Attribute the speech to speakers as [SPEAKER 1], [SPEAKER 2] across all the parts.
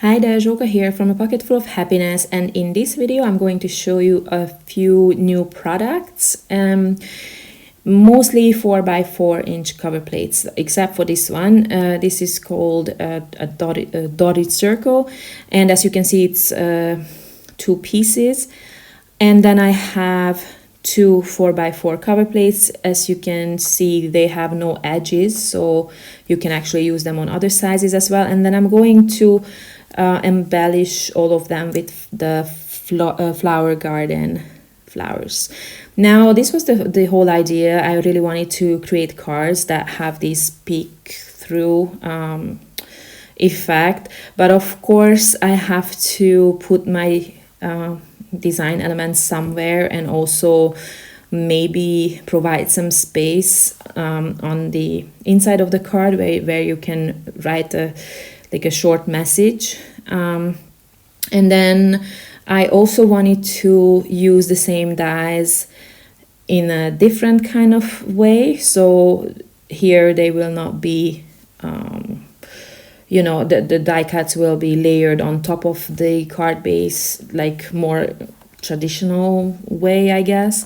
[SPEAKER 1] Hi there, Zsoka here from A Pocket Full of Happiness, and in this video I'm going to show you a few new products, mostly 4x4-inch cover plates, except for this one. This is called a dotted circle, and as you can see it's two pieces. And then I have two 4x4 cover plates. As you can see, they have no edges, so you can actually use them on other sizes as well. And then I'm going to embellish all of them with the flower garden flowers. Now, this was the whole idea. I really wanted to create cards that have this peek through effect, but of course I have to put my design elements somewhere, and also maybe provide some space on the inside of the card where you can write a short message. And then I also wanted to use the same dies in a different kind of way. So here they will not be the die cuts will be layered on top of the card base, like more traditional way, I guess.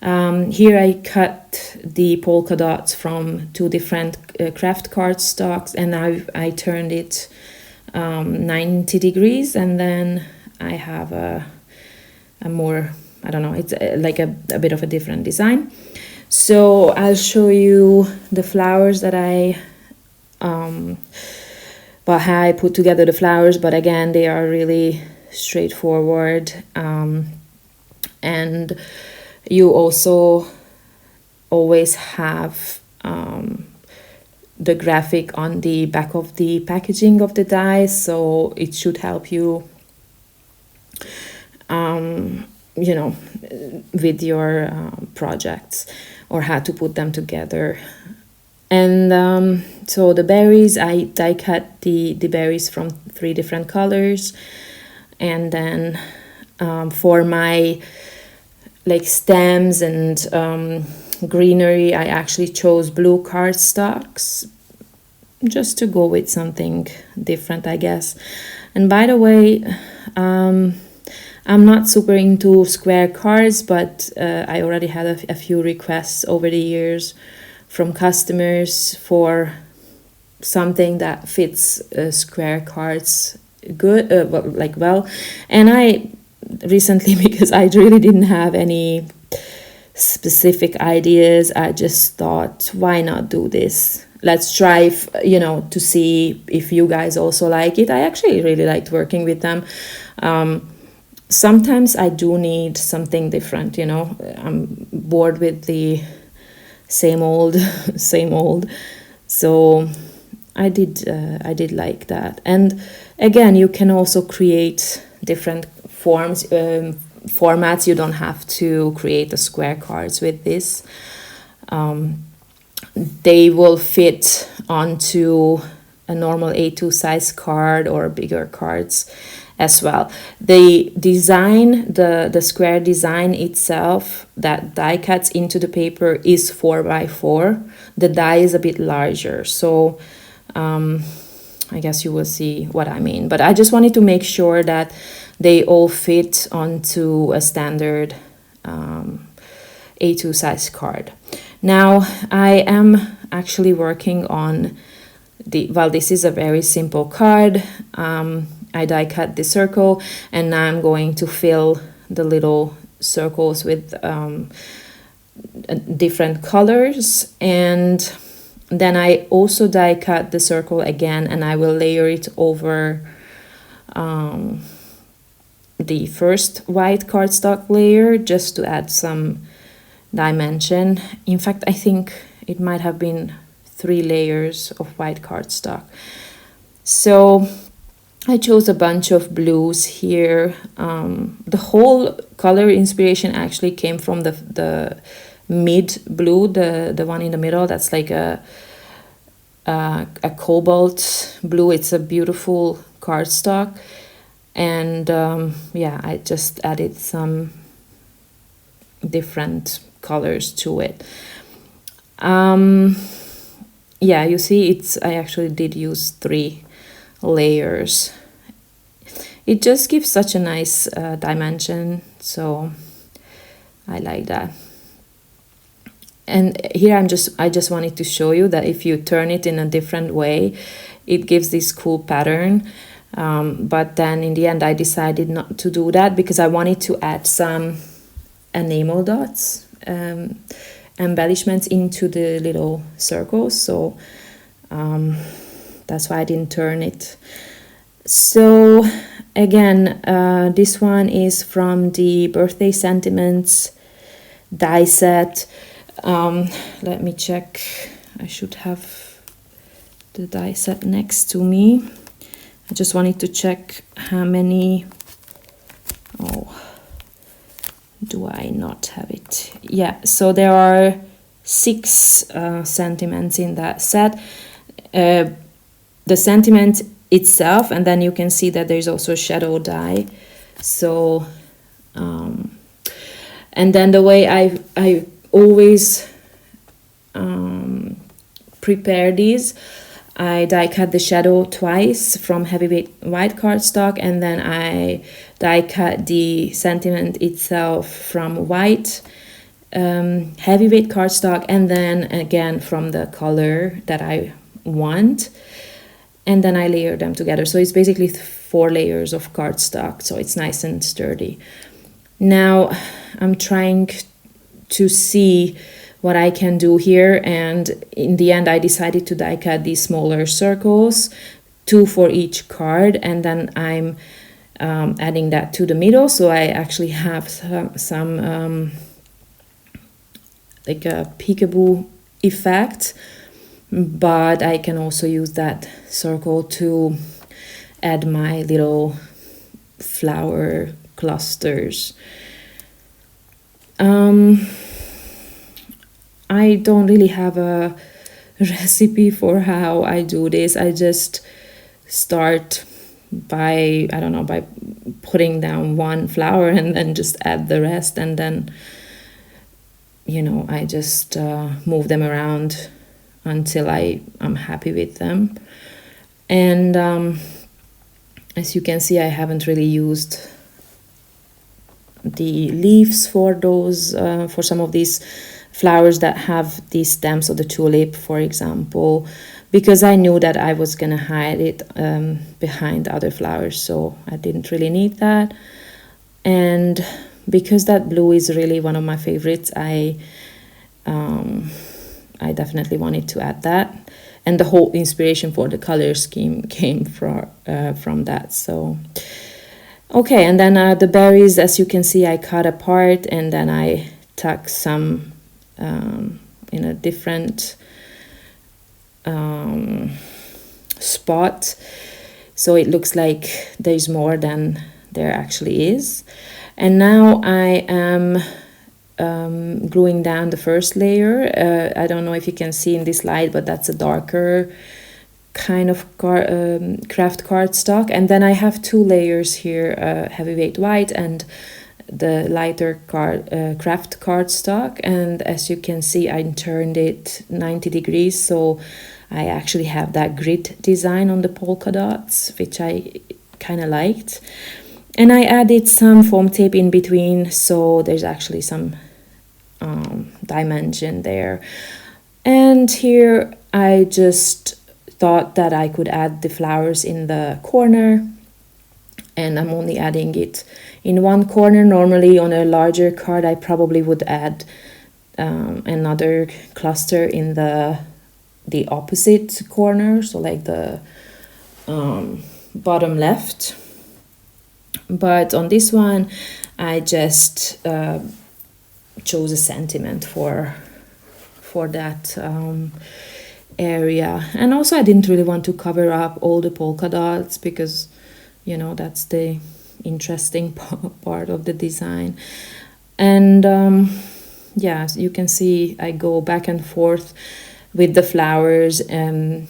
[SPEAKER 1] Here I cut the polka dots from two different craft cardstocks, and I turned it 90 degrees, and then I have a more, I don't know, it's like a bit of a different design. So I'll show you the flowers that how I put together the flowers, but again, they are really straightforward. And you also always have the graphic on the back of the packaging of the dies, so it should help you, with your projects, or how to put them together. And so the berries, I die cut the berries from 3 different colors. And then for my stems and greenery, I actually chose blue cardstocks, just to go with something different, I guess. And by the way, I'm not super into square cards, but I already had a few requests over the years from customers for something that fits square cards good, well. And I recently, because I really didn't have any specific ideas, I just thought, why not do this? Let's try, to see if you guys also like it. I actually really liked working with them. Sometimes I do need something different, I'm bored with the same old. So I did like that. And again, you can also create different formats. You don't have to create the square cards with this. They will fit onto a normal A2 size card or bigger cards as well. The design, the square design itself that die cuts into the paper is 4x4. The die is a bit larger, so I guess you will see what I mean. But I just wanted to make sure that they all fit onto a standard A2 size card. Now I am actually working on this is a very simple card. I die cut the circle, and now I'm going to fill the little circles with different colors. And then I also die cut the circle again, and I will layer it over the first white cardstock layer, just to add some dimension. In fact, I think it might have been 3 layers of white cardstock. So I chose a bunch of blues here. The whole color inspiration actually came from the mid blue, the one in the middle. That's like a cobalt blue. It's a beautiful cardstock. And I just added some different colors to it. You see, I actually did use 3 layers it just gives such a nice dimension, so I like that. And here I just wanted to show you that if you turn it in a different way, it gives this cool pattern. But then in the end I decided not to do that because I wanted to add some enamel dots, embellishments into the little circles, so that's why I didn't turn it. So again, this one is from the Birthday Sentiments die set. Let me check. I should have the die set next to me. I just wanted to check how many. Oh, do I not have it? Yeah, so there are 6 sentiments in that set. The sentiment itself, and then you can see that there's also shadow die. So, and then the way I always prepare these, I die cut the shadow twice from heavyweight white cardstock, and then I die cut the sentiment itself from white heavyweight cardstock, and then again from the color that I want, and then I layer them together. So it's basically 4 layers of cardstock, so it's nice and sturdy. Now I'm trying to see what I can do here, and in the end I decided to die cut these smaller circles, 2 for each card, and then I'm adding that to the middle, so I actually have some like a peekaboo effect, but I can also use that circle to add my little flower clusters. I don't really have a recipe for how I do this. I just start by, I don't know, by putting down one flower and then just add the rest, and then, you know, I just move them around until I'm happy with them. And as you can see, I haven't really used the leaves for those, for some of these flowers that have these stems of the tulip, for example, because I knew that I was gonna hide it behind other flowers, so I didn't really need that. And because that blue is really one of my favorites, I definitely wanted to add that, and the whole inspiration for the color scheme came from that. So okay, and then the berries, as you can see, I cut apart, and then I tuck some in a different spot, so it looks like there's more than there actually is. And now I am gluing down the first layer. I don't know if you can see in this light, but that's a darker kind of craft cardstock, and then I have 2 layers here, heavyweight white and the lighter craft cardstock. And as you can see, I turned it 90 degrees, so I actually have that grid design on the polka dots, which I kind of liked. And I added some foam tape in between, so there's actually some dimension there. And here I just thought that I could add the flowers in the corner, and I'm only adding it in one corner. Normally on a larger card I probably would add another cluster in the opposite corner, so like the bottom left. But on this one I just chose a sentiment for that area. And also I didn't really want to cover up all the polka dots, because, you know, that's the interesting part of the design. And yeah, you can see I go back and forth with the flowers, and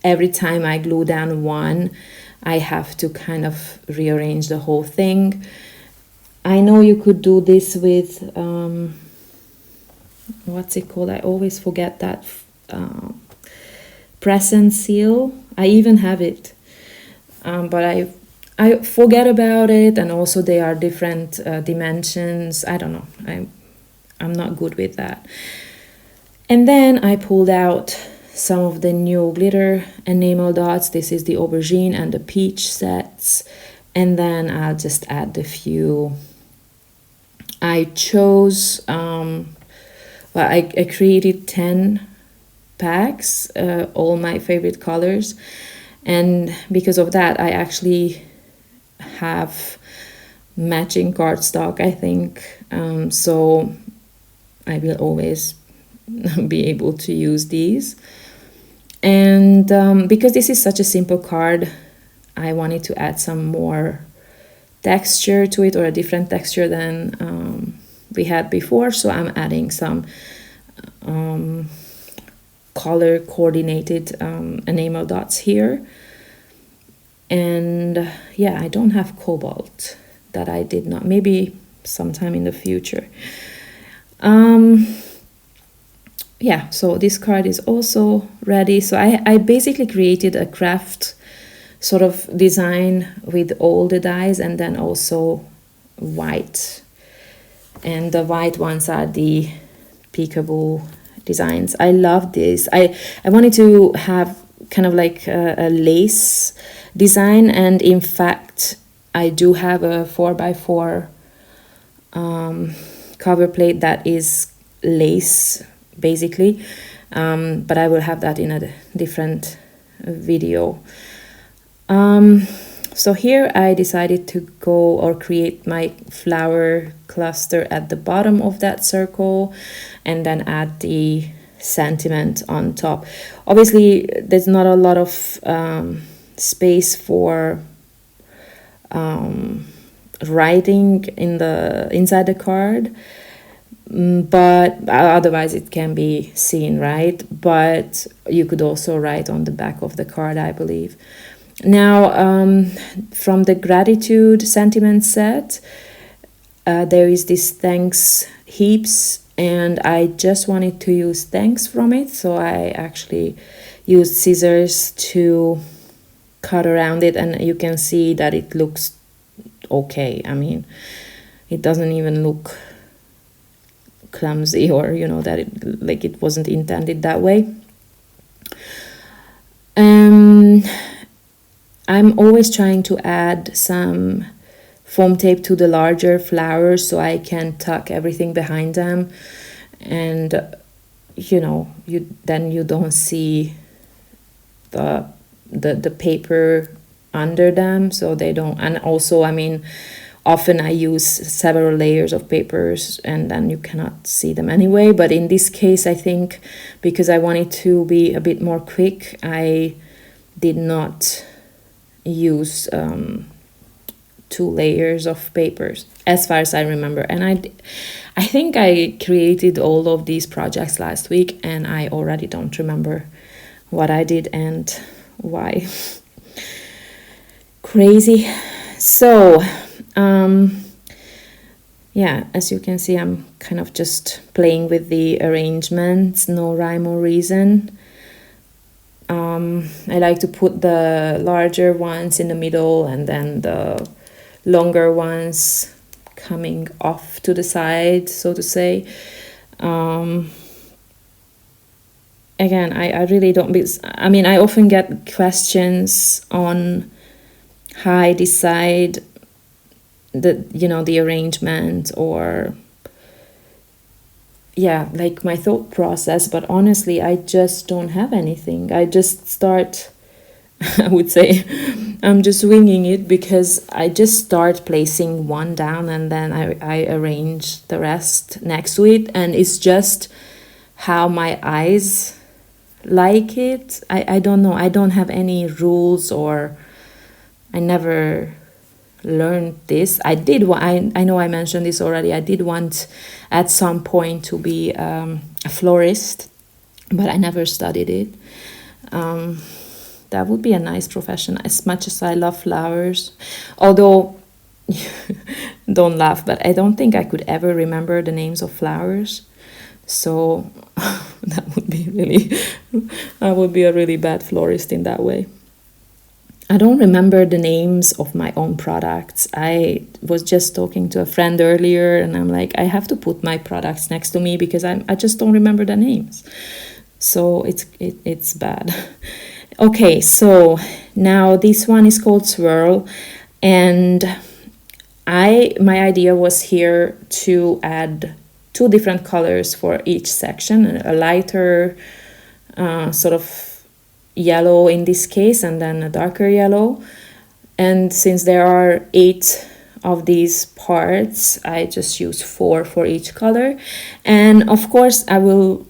[SPEAKER 1] every time I glue down one, I have to kind of rearrange the whole thing. I know you could do this with what's it called? I always forget that. Press and seal. I even have it. but I forget about it, and also they are different dimensions. I don't know. I'm not good with that. And then I pulled out some of the new glitter enamel dots. This is the aubergine and the peach sets. And then I'll just add a few. I chose, I created 10 packs, all my favorite colors. And because of that, I actually have matching cardstock, I think. So I will always be able to use these. And because this is such a simple card, I wanted to add some more texture to it, or a different texture than we had before. So I'm adding some color coordinated enamel dots here. And yeah, I don't have cobalt. That I did not, maybe sometime in the future. Yeah, so this card is also ready. So I basically created a craft sort of design with all the dies, and then also white. And the white ones are the peekaboo designs. I love this. I wanted to have kind of like a lace design, and in fact I do have a 4x4 cover plate that is lace basically, but I will have that in a different video. So here I decided to go or create my flower cluster at the bottom of that circle, and then add the sentiment on top. Obviously there's not a lot of space for writing inside the card, but otherwise it can be seen, right? But you could also write on the back of the card, I believe. Now, from the gratitude sentiment set, there is this thanks heaps, and I just wanted to use thanks from it, so I actually used scissors to cut around it, and you can see that it looks okay. I mean, it doesn't even look clumsy, or that it wasn't intended that way. I'm always trying to add some foam tape to the larger flowers so I can tuck everything behind them, and you don't see the paper under them, so they don't. And also, I mean, often I use several layers of papers, and then you cannot see them anyway. But in this case, I think because I wanted to be a bit more quick, I did not use 2 layers of papers, as far as I remember. And I think I created all of these projects last week, and I already don't remember what I did and why. Crazy. So yeah, as you can see, I'm kind of just playing with the arrangements, no rhyme or reason. I like to put the larger ones in the middle, and then the longer ones coming off to the side, so to say. Again, I really don't, I mean, I often get questions on how I decide the arrangement, or yeah, like my thought process. But honestly, I just don't have anything. I just start, I would say, I'm just winging it, because I just start placing one down, and then I arrange the rest next to it, and it's just how my eyes like it. I don't know. I don't have any rules, or I never learned this. I know I mentioned this already. I did want at some point to be a florist, but I never studied it. That would be a nice profession, as much as I love flowers. Although, don't laugh, but I don't think I could ever remember the names of flowers. So that would be I would be a really bad florist in that way. I don't remember the names of my own products. I was just talking to a friend earlier, and I'm like, I have to put my products next to me because I just don't remember the names. So it's bad. Okay, so now this one is called Swirl, and my idea was here to add 2 different colors for each section, a lighter sort of yellow in this case, and then a darker yellow. And since there are 8 of these parts, I just use 4 for each color. And of course I will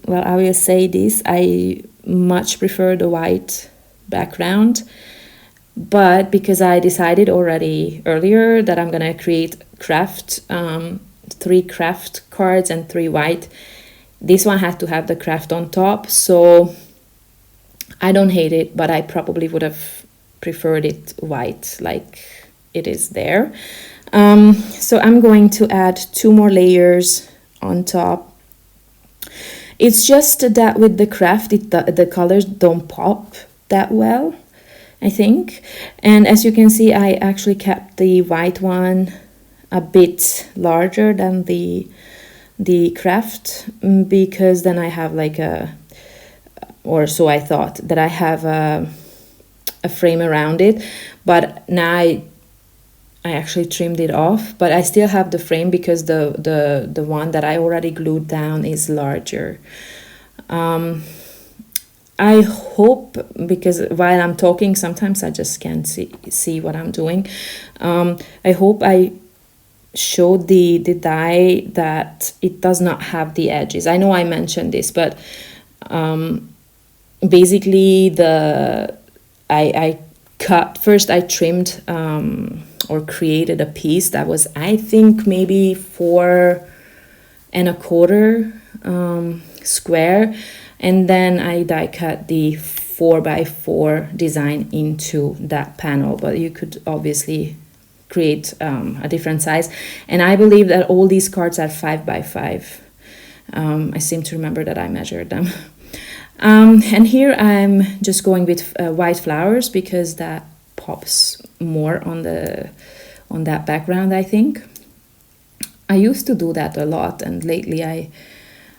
[SPEAKER 1] say this, I much prefer the white background, but because I decided already earlier that I'm gonna create craft 3 craft cards and 3 white, this one had to have the craft on top. So I don't hate it, but I probably would have preferred it white like it is there. So I'm going to add 2 more layers on top. It's just that with the craft, the colors don't pop that well, I think. And as you can see, I actually kept the white one a bit larger than the craft, because then I have like or so I thought, that I have a frame around it. But now I actually trimmed it off, but I still have the frame because the one that I already glued down is larger. I hope, because while I'm talking sometimes I just can't see what I'm doing. I hope I showed the die that it does not have the edges. I know I mentioned this, but basically I cut first. I trimmed or created a piece that was, I think, maybe 4¼ square, and then I die cut the 4x4 design into that panel. But you could obviously create a different size, and I believe that all these cards are 5x5. I seem to remember that I measured them. And here I'm just going with white flowers because that pops more on that background, I think. I used to do that a lot, and lately I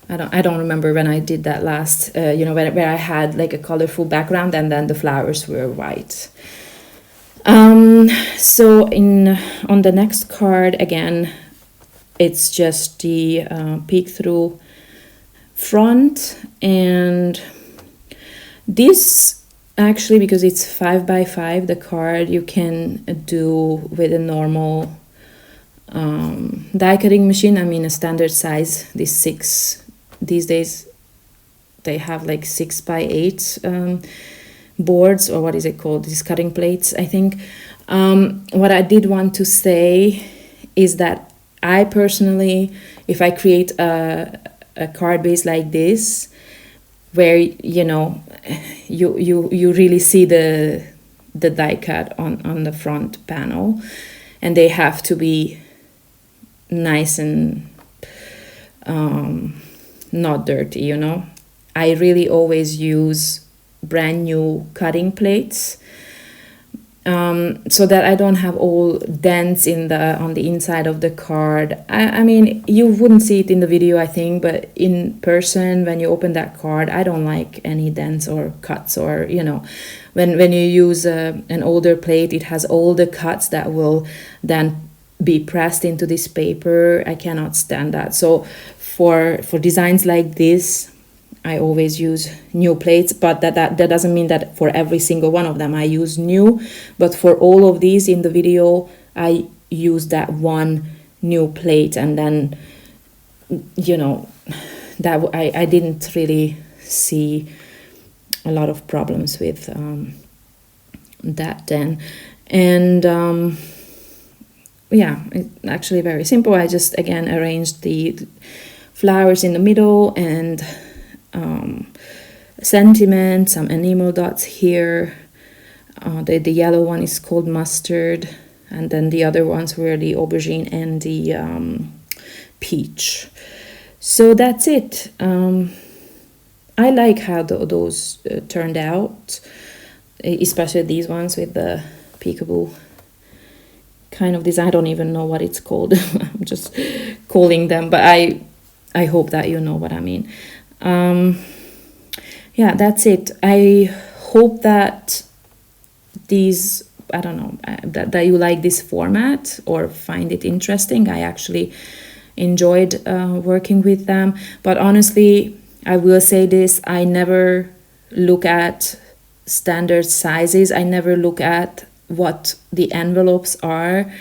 [SPEAKER 1] don't remember when I did that last, where I had like a colorful background and then the flowers were white. So on the next card, again, it's just the peek through front, and this actually, because it's 5x5, the card, you can do with a normal die cutting machine. I mean a standard size. These days they have like 6x8 boards, or what is it called, these cutting plates, I think. What I did want to say is that I personally, if I create a card base like this, where you really see the die cut on the front panel, and they have to be nice and not dirty, I really always use brand new cutting plates, so that I don't have all dents on the inside of the card. I mean, you wouldn't see it in the video, I think, but in person, when you open that card, I don't like any dents or cuts, or when you use an older plate, it has all the cuts that will then be pressed into this paper. I cannot stand that. So for designs like this, I always use new plates, but that doesn't mean that for every single one of them I use new. But for all of these in the video, I use that one new plate, and then that I didn't really see a lot of problems with that then. And yeah, it's actually very simple. I just again arranged the flowers in the middle, and sentiment, some enamel dots here. The yellow one is called mustard, and then the other ones were the aubergine and the peach. So that's it. I like how those turned out. especially these ones with the peekaboo kind of design. I don't even know what it's called. I'm just calling them, but I hope that you know what I mean. Yeah, that's it. I hope that these, I don't know, that you like this format or find it interesting. I actually enjoyed working with them, but honestly, I will say this, I never look at standard sizes. I never look at what the envelopes are.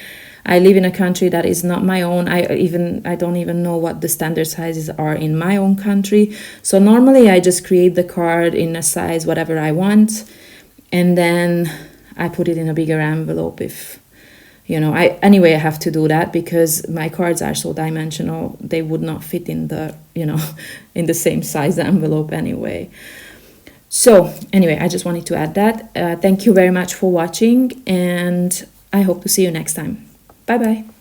[SPEAKER 1] I live in a country that is not my own. I don't even know what the standard sizes are in my own country. So normally I just create the card in a size whatever I want, and then I put it in a bigger envelope if, you know, I have to do that because my cards are so dimensional, they would not fit in the, you know, in the same size envelope anyway. So anyway, I just wanted to add that. Thank you very much for watching, and I hope to see you next time. Bye bye.